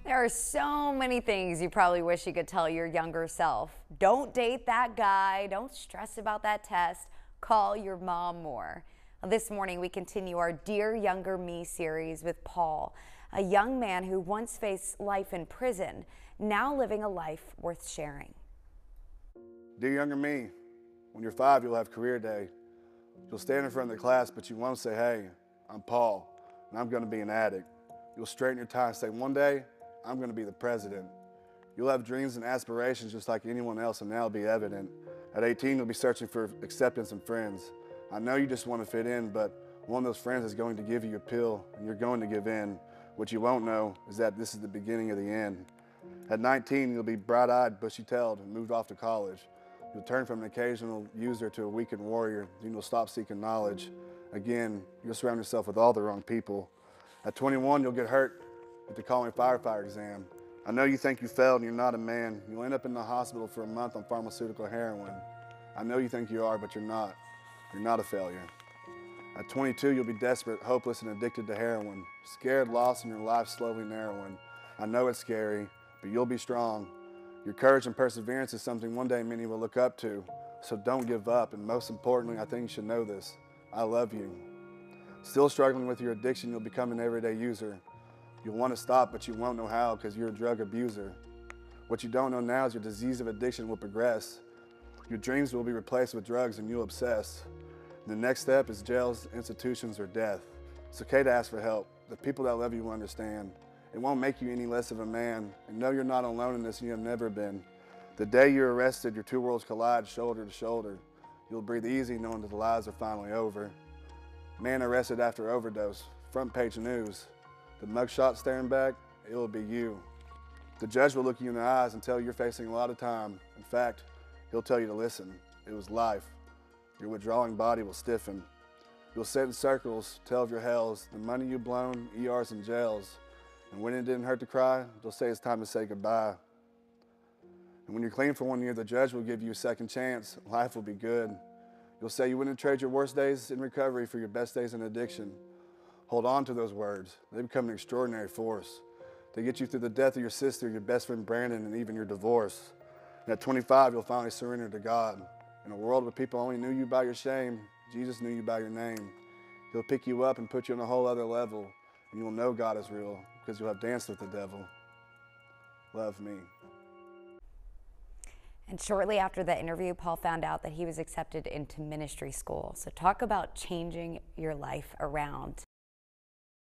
There are so many things you probably wish you could tell your younger self. Don't date that guy. Don't stress about that test. Call your mom more. This morning, we continue our Dear Younger Me series with Paul, a young man who once faced life in prison, now living a life worth sharing. Dear younger me, when you're 5, you'll have career day. You'll stand in front of the class, but you won't say, "Hey, I'm Paul, and I'm going to be an addict." You'll straighten your tie and say, "One day, I'm going to be the president." You'll have dreams and aspirations just like anyone else, and that'll be evident. At 18, you'll be searching for acceptance and friends. I know you just want to fit in, but one of those friends is going to give you a pill, and you're going to give in. What you won't know is that this is the beginning of the end. At 19, you'll be bright-eyed, bushy-tailed, and moved off to college. You'll turn from an occasional user to a weakened warrior, and you'll stop seeking knowledge. Again, you'll surround yourself with all the wrong people. At 21, you'll get hurt at the calling firefighter exam. I know you think you failed and you're not a man. You'll end up in the hospital for a month on pharmaceutical heroin. I know you think you are, but you're not. You're not a failure. At 22, you'll be desperate, hopeless, and addicted to heroin. Scared, lost, and your life slowly narrowing. I know it's scary, but you'll be strong. Your courage and perseverance is something one day many will look up to. So don't give up, and most importantly, I think you should know this. I love you. Still struggling with your addiction, you'll become an everyday user. You'll want to stop, but you won't know how because you're a drug abuser. What you don't know now is your disease of addiction will progress. Your dreams will be replaced with drugs and you'll obsess. The next step is jails, institutions, or death. It's okay to ask for help. The people that love you will understand. It won't make you any less of a man. And know you're not alone in this and you have never been. The day you're arrested, your two worlds collide shoulder to shoulder. You'll breathe easy knowing that the lies are finally over. Man arrested after overdose, front page news. The mugshot staring back, it will be you. The judge will look you in the eyes and tell you you're facing a lot of time. In fact, he'll tell you to listen. It was life. Your withdrawing body will stiffen. You'll sit in circles, tell of your hells, the money you've blown, ERs and jails. And when it didn't hurt to cry, they'll say it's time to say goodbye. And when you're clean for 1 year, the judge will give you a second chance. Life will be good. You'll say you wouldn't trade your worst days in recovery for your best days in addiction. Hold on to those words. They become an extraordinary force. They get you through the death of your sister, your best friend Brandon, and even your divorce. And at 25, you'll finally surrender to God. In a world where people only knew you by your shame, Jesus knew you by your name. He'll pick you up and put you on a whole other level, and you'll know God is real because you'll have danced with the devil. Love me. And shortly after the interview, Paul found out that he was accepted into ministry school. So talk about changing your life around.